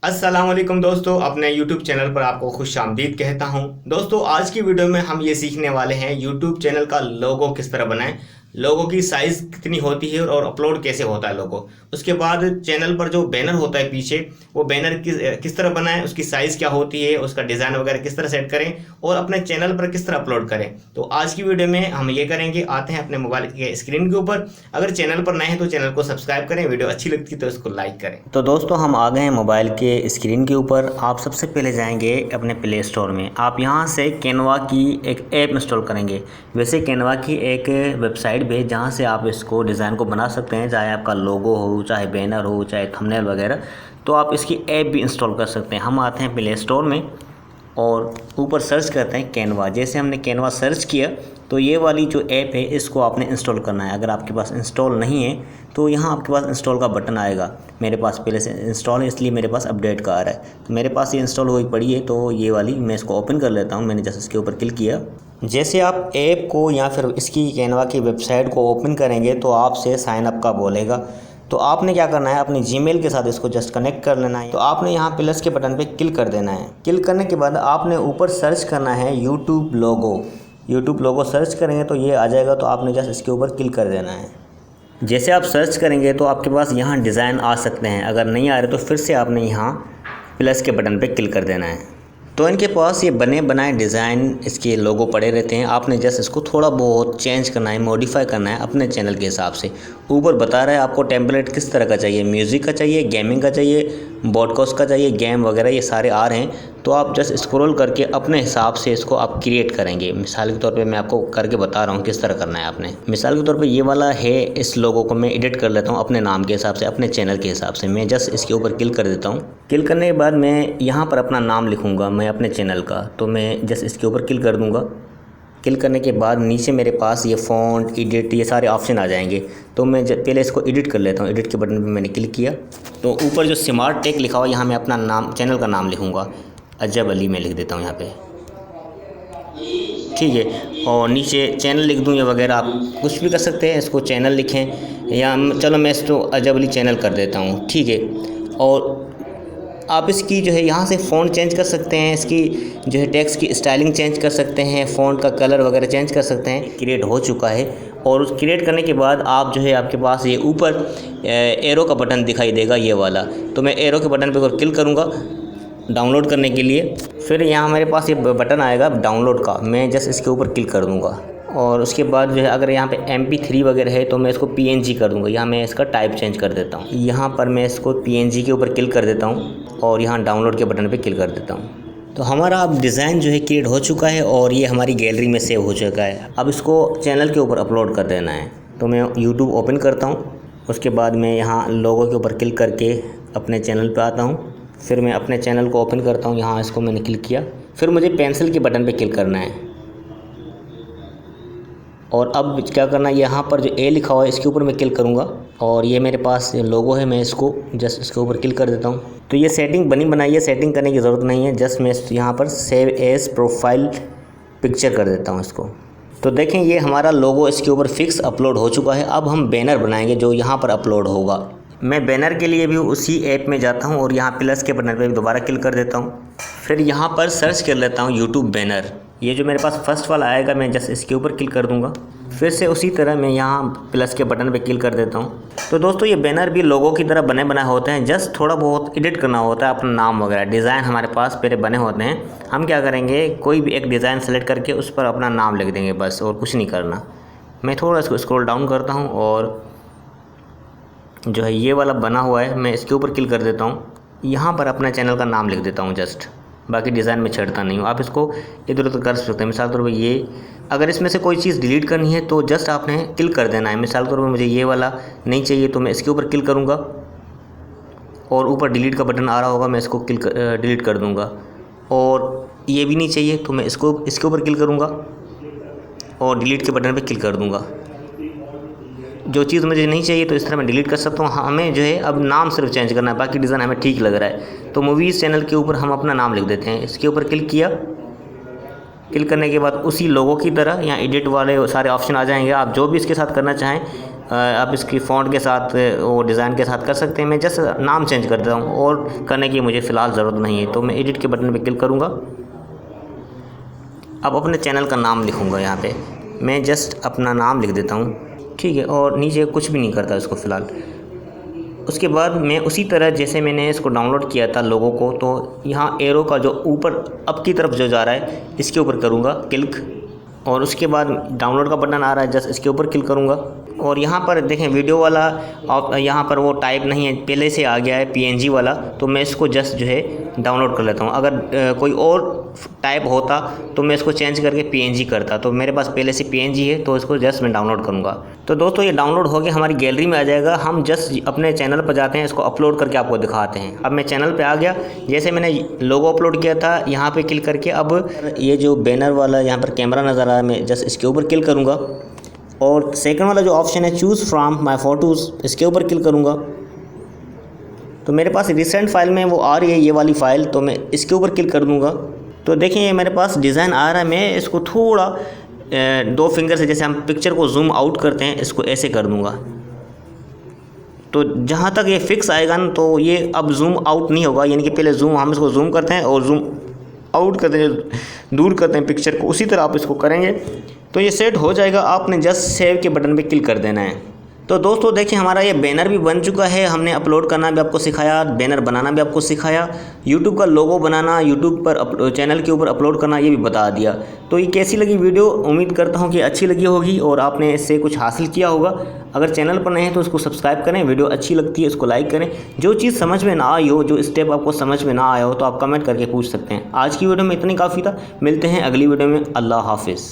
अस्सलाम वालेकुम दोस्तों, अपने YouTube चैनल पर आपको खुश आमदीद कहता हूं। दोस्तों, आज की वीडियो में हम ये सीखने वाले हैं YouTube चैनल का लोगो किस तरह बनाएं, लोगो की साइज़ कितनी होती है और अपलोड कैसे होता है लोगो। उसके बाद चैनल पर जो बैनर होता है पीछे, वो बैनर किस तरह बनाएं, उसकी साइज़ क्या होती है, उसका डिज़ाइन वगैरह किस तरह सेट करें और अपने चैनल पर किस तरह अपलोड करें। तो आज की वीडियो में हम ये करेंगे। आते हैं अपने मोबाइल के स्क्रीन के ऊपर। अगर चैनल पर नए हैं तो चैनल को सब्सक्राइब करें, वीडियो अच्छी लगती है तो इसको लाइक करें। तो दोस्तों, हम आ गए हैं मोबाइल के स्क्रीन के ऊपर। आप सबसे पहले जाएंगे अपने प्ले स्टोर में। आप यहां से कैनवा की एक ऐप इंस्टॉल करेंगे। वैसे कैनवा की एक वेबसाइट भी है जहां से आप इसको डिज़ाइन को बना सकते हैं, चाहे आपका लोगो हो, चाहे बैनर हो, चाहे थंबनेल वगैरह। तो आप इसकी ऐप भी इंस्टॉल कर सकते हैं। हम आते हैं प्ले स्टोर में और ऊपर सर्च करते हैं कैनवा। जैसे हमने कैनवा सर्च किया तो ये वाली जो ऐप है इसको आपने इंस्टॉल करना है। अगर आपके पास इंस्टॉल नहीं है तो यहाँ आपके पास इंस्टॉल का बटन आएगा। मेरे पास पहले से इंस्टॉल है इसलिए मेरे पास अपडेट का आ रहा है। तो मेरे पास ये इंस्टॉल हुई पड़ी है, तो ये वाली मैं इसको ओपन कर लेता हूँ। मैंने जैसे इसके ऊपर क्लिक किया, जैसे आप ऐप को या फिर इसकी कैनवा की वेबसाइट को ओपन करेंगे तो आपसे साइन अप का बोलेगा। तो आपने क्या करना है, अपनी जीमेल के साथ इसको जस्ट कनेक्ट कर लेना है। तो आपने यहाँ प्लस के बटन पे क्लिक कर देना है। क्लिक करने के बाद आपने ऊपर सर्च करना है यूट्यूब लोगो। यूट्यूब लोगो सर्च करेंगे तो ये आ जाएगा। तो आपने जस्ट इसके ऊपर क्लिक कर देना है। जैसे आप सर्च करेंगे तो आपके पास यहाँ डिज़ाइन आ सकते हैं। अगर नहीं आ रहे तो फिर से आपने यहाँ प्लस के बटन पे क्लिक कर देना है। तो इनके पास ये बने बनाए डिज़ाइन, इसके लोगो पड़े रहते हैं। आपने जस्ट इसको थोड़ा बहुत चेंज करना है, मॉडिफाई करना है अपने चैनल के हिसाब से। ऊपर बता रहा है आपको टेम्पलेट किस तरह का चाहिए, म्यूज़िक का चाहिए, गेमिंग का चाहिए, बॉडकास्ट का चाहिए, गेम वगैरह ये सारे आ रहे हैं। तो आप जस्ट स्क्रॉल करके अपने हिसाब से इसको आप क्रिएट करेंगे। मिसाल के तौर पे मैं आपको करके बता रहा हूँ किस तरह करना है आपने। मिसाल के तौर पे ये वाला है, इस लोगो को मैं एडिट कर लेता हूँ अपने नाम के हिसाब से, अपने चैनल के हिसाब से। मैं जस्ट इसके ऊपर क्लिक कर देता हूँ। क्लिक करने के बाद मैं यहाँ पर अपना नाम लिखूँगा, मैं अपने चैनल का। तो मैं जस्ट इसके ऊपर क्लिक कर दूँगा। क्लिक करने के बाद नीचे मेरे पास ये फ़ॉन्ट, एडिट, ये सारे ऑप्शन आ जाएंगे। तो मैं पहले इसको एडिट कर लेता हूँ। एडिट के बटन पे मैंने क्लिक किया तो ऊपर जो स्मार्ट टेक लिखा हुआ है यहाँ मैं अपना नाम, चैनल का नाम लिखूँगा। अजब अली मैं लिख देता हूँ यहाँ पे, ठीक है। और नीचे चैनल लिख दूँ या वगैरह, आप कुछ भी कर सकते हैं। इसको चैनल लिखें या चलो मैं इसको अजब अली चैनल कर देता हूँ, ठीक है। और आप इसकी जो है यहाँ से फ़ॉन्ट चेंज कर सकते हैं, इसकी जो है टेक्स्ट की स्टाइलिंग चेंज कर सकते हैं, फ़ॉन्ट का कलर वगैरह चेंज कर सकते हैं। क्रिएट हो चुका है। और उस क्रिएट करने के बाद आप जो है आपके पास ये ऊपर एरो का बटन दिखाई देगा, ये वाला। तो मैं एरो के बटन पर क्लिक करूँगा डाउनलोड करने के लिए। फिर यहाँ मेरे पास ये बटन आएगा डाउनलोड का, मैं जस्ट इसके ऊपर क्लिक कर दूँगा। और उसके बाद जो है अगर यहाँ पे MP3 वगैरह है तो मैं इसको PNG कर दूँगा। यहाँ मैं इसका टाइप चेंज कर देता हूँ। यहाँ पर मैं इसको PNG के ऊपर क्लिक कर देता हूँ और यहाँ डाउनलोड के बटन पे क्लिक कर देता हूँ। तो हमारा अब डिज़ाइन जो है क्रिएट हो चुका है और ये हमारी गैलरी में सेव हो चुका है। अब इसको चैनल के ऊपर अपलोड कर देना है। तो मैं यूट्यूब ओपन करता हूँ। उसके बाद मैं यहाँ लोगो के ऊपर क्लिक करके अपने चैनल पर आता हूँ। फिर मैं अपने चैनल को ओपन करता हूँ। यहाँ इसको मैंने क्लिक किया। फिर मुझे पेंसिल के बटन पर क्लिक करना है। और अब क्या करना है, यहाँ पर जो ए लिखा हुआ है इसके ऊपर मैं क्लिक करूँगा और ये मेरे पास लोगो है, मैं इसको जस्ट इसके ऊपर क्लिक कर देता हूँ। तो ये सेटिंग बनी बनाई है, सेटिंग करने की ज़रूरत नहीं है। जस्ट मैं यहाँ पर सेव एज प्रोफाइल पिक्चर कर देता हूँ इसको। तो देखें ये हमारा लोगो इसके ऊपर फिक्स अपलोड हो चुका है। अब हम बैनर बनाएंगे जो यहाँ पर अपलोड होगा। मैं बैनर के लिए भी उसी ऐप में जाता हूँ और यहाँ प्लस के बटन पर दोबारा क्लिक कर देता हूँ। फिर यहाँ पर सर्च कर लेता हूँ यूट्यूब बैनर। ये जो मेरे पास फर्स्ट वाला आएगा मैं जस्ट इसके ऊपर क्लिक कर दूंगा। फिर से उसी तरह मैं यहाँ प्लस के बटन पे क्लिक कर देता हूँ। तो दोस्तों ये बैनर भी लोगों की तरह बने बनाए होते हैं। जस्ट थोड़ा बहुत एडिट करना होता है, अपना नाम वगैरह। डिज़ाइन हमारे पास पहले बने होते हैं। हम क्या करेंगे, कोई भी एक डिज़ाइन सेलेक्ट करके उस पर अपना नाम लिख देंगे बस, और कुछ नहीं करना। मैं थोड़ा इसको स्क्रॉल डाउन करता हूँ और जो है ये वाला बना हुआ है मैं इसके ऊपर क्लिक कर देता हूँ। यहाँ पर अपना चैनल का नाम लिख देता हूँ जस्ट, बाकी डिज़ाइन में छेड़ता नहीं हूँ। आप इसको इधर उधर कर सकते हैं। मिसाल के तौर पर ये, अगर इसमें से कोई चीज़ डिलीट करनी है तो जस्ट आपने क्लिक कर देना है। मिसाल के तौर पर मुझे ये वाला नहीं चाहिए तो मैं इसके ऊपर क्लिक करूँगा और ऊपर डिलीट का बटन आ रहा होगा, मैं इसको डिलीट कर दूँगा। और ये भी नहीं चाहिए तो मैं इसके ऊपर क्लिक करूँगा और डिलीट के बटन पर क्लिक कर दूँगा। जो चीज़ मुझे नहीं चाहिए तो इस तरह मैं डिलीट कर सकता हूँ। हमें जो है अब नाम सिर्फ चेंज करना है, बाकी डिज़ाइन हमें ठीक लग रहा है। तो मूवीज़ चैनल के ऊपर हम अपना नाम लिख देते हैं। इसके ऊपर क्लिक किया। क्लिक करने के बाद उसी लोगों की तरह यहाँ एडिट वाले सारे ऑप्शन आ जाएंगे। आप जो भी इसके साथ करना चाहें आप इसकी फ़ॉन्ट के साथ वो डिज़ाइन के साथ कर सकते हैं। मैं जस्ट नाम चेंज कर देता हूँ और करने की मुझे फ़िलहाल ज़रूरत नहीं है। तो मैं एडिट के बटन पे क्लिक करूँगा। अब अपने चैनल का नाम लिखूँगा। यहाँ पे मैं जस्ट अपना नाम लिख देता हूँ, ठीक है, और नीचे कुछ भी नहीं करता इसको फ़िलहाल। उसके बाद मैं उसी तरह जैसे मैंने इसको डाउनलोड किया था लोगों को, तो यहाँ एरो का जो ऊपर अप की तरफ जो जा रहा है इसके ऊपर करूँगा क्लिक, और उसके बाद डाउनलोड का बटन आ रहा है, जस्ट इसके ऊपर क्लिक करूँगा। और यहाँ पर देखें वीडियो वाला यहाँ पर वो टाइप नहीं है, पहले से आ गया है PNG वाला, तो मैं इसको जस्ट जो है डाउनलोड कर लेता हूँ। अगर कोई और टाइप होता तो मैं इसको चेंज करके PNG करता, तो मेरे पास पहले से PNG है तो इसको जस्ट मैं डाउनलोड करूँगा। तो दोस्तों ये डाउनलोड हो के हमारी गैलरी में आ जाएगा। हम जस्ट अपने चैनल पर जाते हैं, इसको अपलोड करके आपको दिखाते हैं। अब मैं चैनल पे आ गया, जैसे मैंने लोगो अपलोड किया था यहाँ पे क्लिक करके, अब ये जो बैनर वाला यहाँ पर कैमरा नज़र आ रहा है, मैं जस्ट इसके ऊपर क्लिक करूँगा, और सेकंड वाला जो ऑप्शन है चूज़ फ्रॉम माय फ़ोटोज़, इसके ऊपर क्लिक करूँगा। तो मेरे पास रिसेंट फाइल में वो आ रही है ये वाली फ़ाइल, तो मैं इसके ऊपर क्लिक कर दूँगा। तो देखिए ये मेरे पास डिज़ाइन आ रहा है। मैं इसको थोड़ा 2 फिंगर से, जैसे हम पिक्चर को जूम आउट करते हैं, इसको ऐसे कर दूँगा। तो जहाँ तक ये फिक्स आएगा ना, तो ये अब जूम आउट नहीं होगा, यानी कि पहले हम इसको जूम करते हैं और जूम आउट करते हैं, दूर करते हैं पिक्चर को, उसी तरह आप इसको करेंगे तो ये सेट हो जाएगा। आपने जस्ट सेव के बटन पे क्लिक कर देना है। तो दोस्तों देखिए हमारा ये बैनर भी बन चुका है। हमने अपलोड करना भी आपको सिखाया, बैनर बनाना भी आपको सिखाया, यूट्यूब का लोगो बनाना, यूट्यूब पर चैनल के ऊपर अपलोड करना, ये भी बता दिया। तो ये कैसी लगी वीडियो? उम्मीद करता हूँ कि अच्छी लगी होगी और आपने इससे कुछ हासिल किया होगा। अगर चैनल पर नए हैं तो इसको सब्सक्राइब करें, वीडियो अच्छी लगती है इसको लाइक करें। जो चीज़ समझ में ना आई हो, जो स्टेप आपको समझ में ना आया हो, तो आप कमेंट करके पूछ सकते हैं। आज की वीडियो में इतनी काफ़ी था। मिलते हैं अगली वीडियो में। अल्लाह हाफिज़।